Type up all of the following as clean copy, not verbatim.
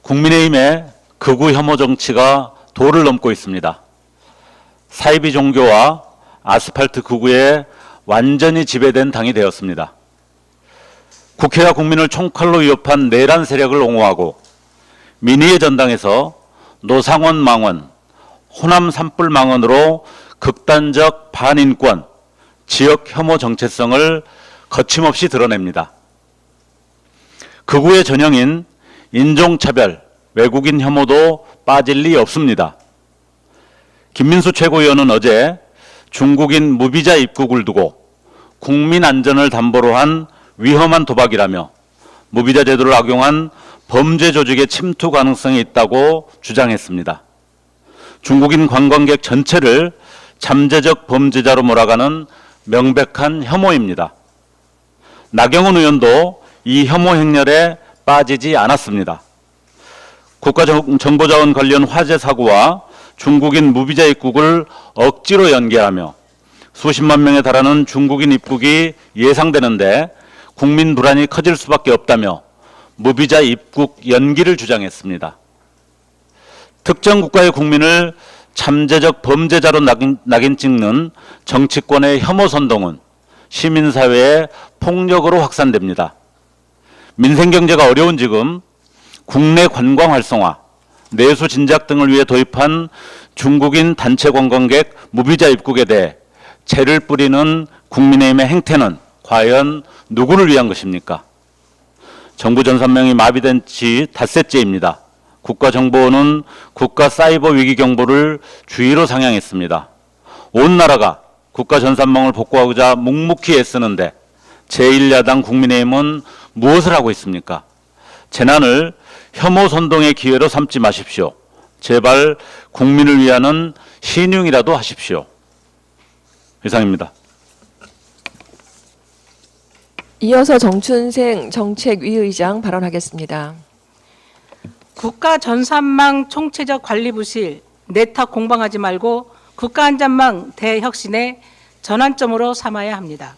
국민의힘의 극우 혐오 정치가 도를 넘고 있습니다. 사이비 종교와 아스팔트 극우에 완전히 지배된 당이 되었습니다. 국회와 국민을 총칼로 위협한 내란 세력을 옹호하고 민의의 전당에서 노상원 망원, 호남 산불 망원으로 극단적 반인권, 지역 혐오 정체성을 거침없이 드러냅니다. 극우의 전형인 인종차별, 외국인 혐오도 빠질 리 없습니다. 김민수 최고위원은 어제 중국인 무비자 입국을 두고 국민 안전을 담보로 한 위험한 도박이라며 무비자 제도를 악용한 범죄 조직의 침투 가능성이 있다고 주장했습니다. 중국인 관광객 전체를 잠재적 범죄자로 몰아가는 명백한 혐오입니다. 나경원 의원도 이 혐오 행렬에 빠지지 않았습니다. 국가정보자원 관련 화재 사고와 중국인 무비자 입국을 억지로 연계하며 수십만 명에 달하는 중국인 입국이 예상되는데 국민 불안이 커질 수밖에 없다며 무비자 입국 연기를 주장했습니다. 특정 국가의 국민을 잠재적 범죄자로 낙인 찍는 정치권의 혐오 선동은 시민사회의 폭력으로 확산됩니다. 민생경제가 어려운 지금 국내 관광 활성화, 내수 진작 등을 위해 도입한 중국인 단체 관광객 무비자 입국에 대해 죄를 뿌리는 국민의힘의 행태는 과연 누구를 위한 것입니까? 정부 전산망이 마비된 지 닷새째입니다. 국가정보원은 국가사이버위기경보를 주의로 상향했습니다. 온 나라가 국가전산망을 복구하고자 묵묵히 애쓰는데 제1야당 국민의힘은 무엇을 하고 있습니까? 재난을 혐오 선동의 기회로 삼지 마십시오. 제발 국민을 위하는 신용이라도 하십시오. 이상입니다. 이어서 정춘생 정책위의장 발언하겠습니다. 국가전산망 총체적 관리 부실, 내탁 공방하지 말고 국가안전망 대혁신의 전환점으로 삼아야 합니다.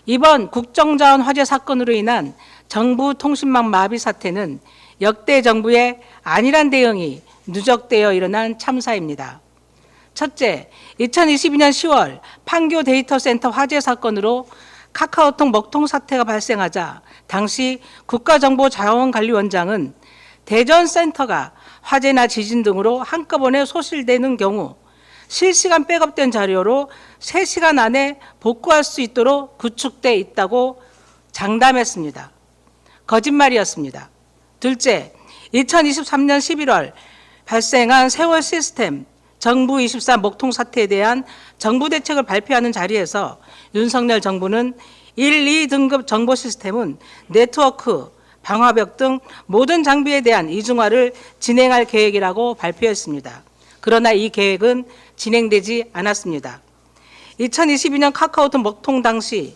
이번 국정자원 화재 사건으로 인한 정부 통신망 마비 사태는 역대 정부의 안일한 대응이 누적되어 일어난 참사입니다. 첫째, 2022년 10월 판교 데이터센터 화재 사건으로 카카오톡 먹통 사태가 발생하자 당시 국가정보자원관리원장은 대전센터가 화재나 지진 등으로 한꺼번에 소실되는 경우 실시간 백업된 자료로 3시간 안에 복구할 수 있도록 구축돼 있다고 장담했습니다. 거짓말이었습니다. 둘째, 2023년 11월 발생한 세월 시스템 정부 24 먹통 사태에 대한 정부 대책을 발표하는 자리에서 윤석열 정부는 1, 2등급 정보 시스템은 네트워크, 방화벽 등 모든 장비에 대한 이중화를 진행할 계획이라고 발표했습니다. 그러나 이 계획은 진행되지 않았습니다. 2022년 카카오톡 먹통 당시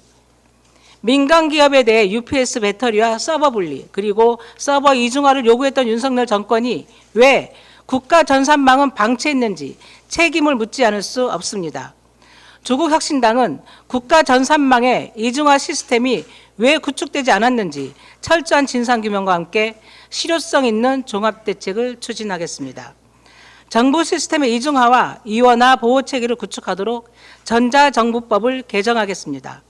민간 기업에 대해 UPS 배터리와 서버 분리 그리고 서버 이중화를 요구했던 윤석열 정권이 왜 국가전산망은 방치했는지 책임을 묻지 않을 수 없습니다. 조국혁신당은 국가전산망의 이중화 시스템이 왜 구축되지 않았는지 철저한 진상규명과 함께 실효성 있는 종합대책을 추진하겠습니다. 정부 시스템의 이중화와 이원화 보호체계를 구축하도록 전자정부법을 개정하겠습니다.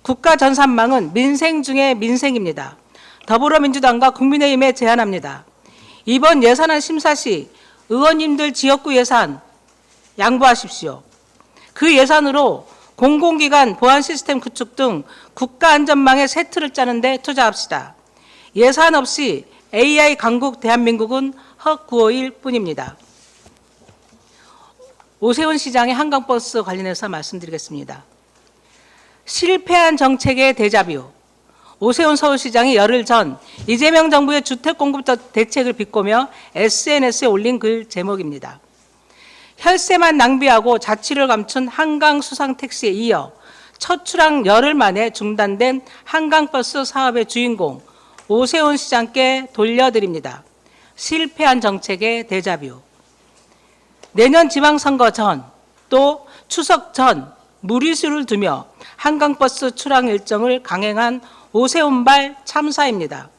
국가전산망은 민생 중의 민생입니다. 더불어민주당과 국민의힘에 제안합니다. 이번 예산안 심사 시 의원님들 지역구 예산 양보하십시오. 그 예산으로 공공기관 보안 시스템 구축 등 국가안전망의 세트를 짜는 데 투자합시다. 예산 없이 AI 강국 대한민국은 헛구호일 뿐입니다. 오세훈 시장의 한강버스 관련해서 말씀드리겠습니다. 실패한 정책의 데자뷰. 오세훈 서울시장이 열흘 전 이재명 정부의 주택공급 대책을 비꼬며 SNS에 올린 글 제목입니다. 혈세만 낭비하고 자취를 감춘 한강 수상택시에 이어 첫 출항 열흘 만에 중단된 한강버스 사업의 주인공 오세훈 시장께 돌려드립니다. 실패한 정책의 데자뷰. 내년 지방선거 전 또 추석 전 무리수를 두며 한강버스 출항 일정을 강행한 오세훈발 참사입니다.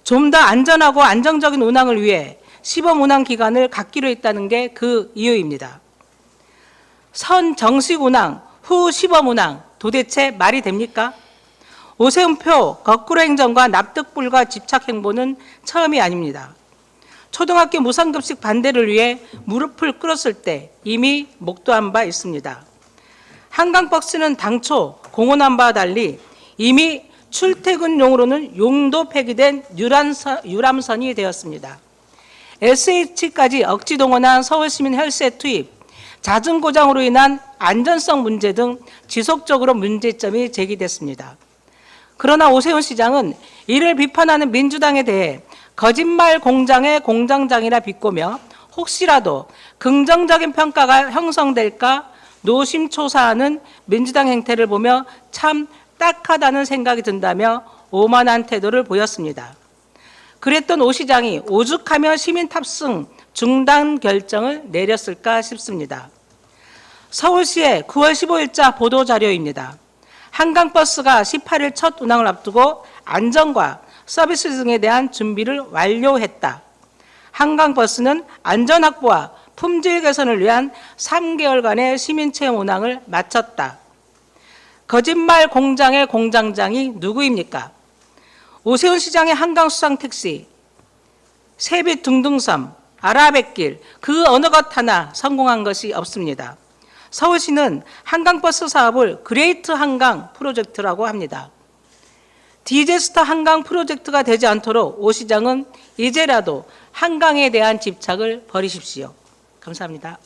좀 더 안전하고 안정적인 운항을 위해 시범 운항 기간을 갖기로 했다는 게 그 이유입니다. 선 정식 운항, 후 시범 운항, 도대체 말이 됩니까? 오세훈표 거꾸로 행정과 납득 불가 집착 행보는 처음이 아닙니다. 초등학교 무상급식 반대를 위해 무릎을 꿇었을 때 이미 목도한 바 있습니다. 한강버스는 당초 공언한 바와 달리 이미 출퇴근용으로는 용도 폐기된 유람선이 되었습니다. SH까지 억지 동원한 서울시민 혈세 투입, 잦은 고장으로 인한 안전성 문제 등 지속적으로 문제점이 제기됐습니다. 그러나 오세훈 시장은 이를 비판하는 민주당에 대해 거짓말 공장의 공장장이라 비꼬며 혹시라도 긍정적인 평가가 형성될까 노심초사하는 민주당 행태를 보며 참 딱하다는 생각이 든다며 오만한 태도를 보였습니다. 그랬던 오 시장이 오죽하며 시민 탑승 중단 결정을 내렸을까 싶습니다. 서울시의 9월 15일자 보도자료입니다. 한강버스가 18일 첫 운항을 앞두고 안전과 서비스 등에 대한 준비를 완료했다. 한강버스는 안전확보와 품질 개선을 위한 3개월간의 시민체험 운항을 마쳤다. 거짓말 공장의 공장장이 누구입니까? 오세훈 시장의 한강수상택시, 세빛 둥둥섬, 아라뱃길 그 어느 것 하나 성공한 것이 없습니다. 서울시는 한강버스 사업을 그레이트 한강 프로젝트라고 합니다. 디제스터 한강 프로젝트가 되지 않도록 오 시장은 이제라도 한강에 대한 집착을 버리십시오. 감사합니다.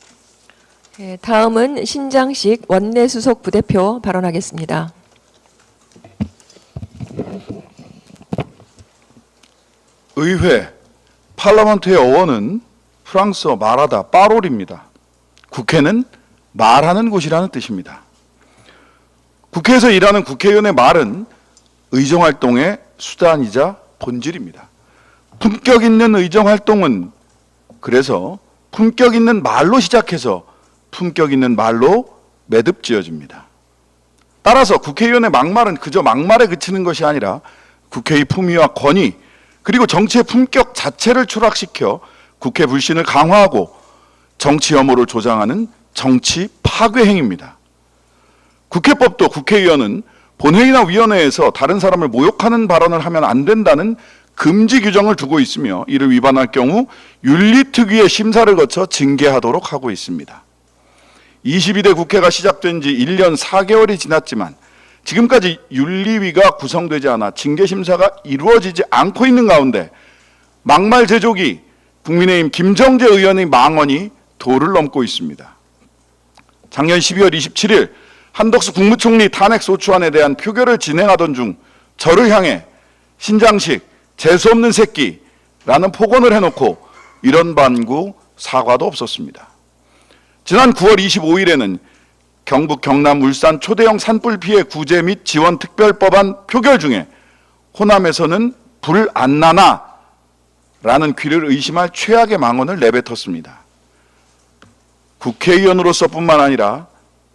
네, 다음은 신장식 원내수석 부대표 발언하겠습니다. 의회, 팔라먼트의 어원은 프랑스어 말하다, 파롤입니다. 국회는 말하는 곳이라는 뜻입니다. 국회에서 일하는 국회의원의 말은 의정활동의 수단이자 본질입니다. 품격 있는 의정활동은 그래서 품격 있는 말로 시작해서 품격 있는 말로 매듭지어집니다. 따라서 국회의원의 막말은 그저 막말에 그치는 것이 아니라 국회의 품위와 권위 그리고 정치의 품격 자체를 추락시켜 국회 불신을 강화하고 정치 혐오를 조장하는 정치 파괴 행위입니다. 국회법도 국회의원은 본회의나 위원회에서 다른 사람을 모욕하는 발언을 하면 안 된다는 금지 규정을 두고 있으며 이를 위반할 경우 윤리특위의 심사를 거쳐 징계하도록 하고 있습니다. 22대 국회가 시작된 지 1년 4개월이 지났지만 지금까지 윤리위가 구성되지 않아 징계심사가 이루어지지 않고 있는 가운데 막말 제조기 국민의힘 김정재 의원의 망언이 도를 넘고 있습니다. 작년 12월 27일 한덕수 국무총리 탄핵 소추안에 대한 표결을 진행하던 중 저를 향해 신장식 재수없는 새끼라는 폭언을 해놓고 이런 반구 사과도 없었습니다. 지난 9월 25일에는 경북, 경남, 울산 초대형 산불 피해 구제 및 지원 특별법안 표결 중에 호남에서는 불 안 나나 라는 귀를 의심할 최악의 망언을 내뱉었습니다. 국회의원으로서뿐만 아니라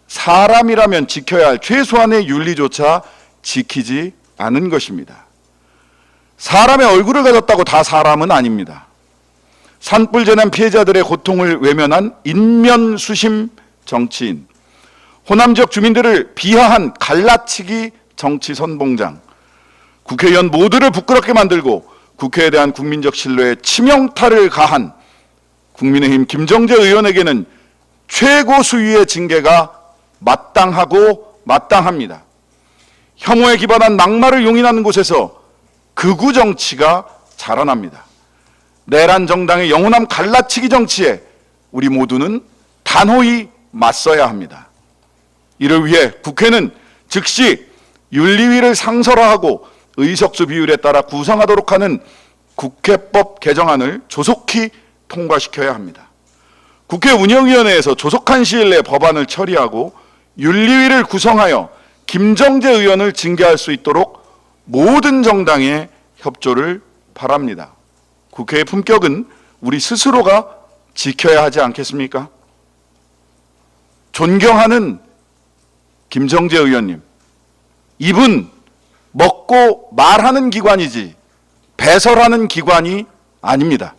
사람이라면 지켜야 할 최소한의 윤리조차 지키지 않은 것입니다. 사람의 얼굴을 가졌다고 다 사람은 아닙니다. 산불 재난 피해자들의 고통을 외면한 인면수심 정치인, 호남 지역 주민들을 비하한 갈라치기 정치 선봉장, 국회의원 모두를 부끄럽게 만들고 국회에 대한 국민적 신뢰에 치명타를 가한 국민의힘 김정재 의원에게는 최고 수위의 징계가 마땅하고 마땅합니다. 혐오에 기반한 막말을 용인하는 곳에서 극우 정치가 자라납니다. 내란 정당의 영원함 갈라치기 정치에 우리 모두는 단호히 맞서야 합니다. 이를 위해 국회는 즉시 윤리위를 상설화하고 의석수 비율에 따라 구성하도록 하는 국회법 개정안을 조속히 통과시켜야 합니다. 국회 운영위원회에서 조속한 시일 내에 법안을 처리하고 윤리위를 구성하여 김정재 의원을 징계할 수 있도록 모든 정당의 협조를 바랍니다. 국회의 품격은 우리 스스로가 지켜야 하지 않겠습니까? 존경하는 김정재 의원님, 입은 먹고 말하는 기관이지 배설하는 기관이 아닙니다.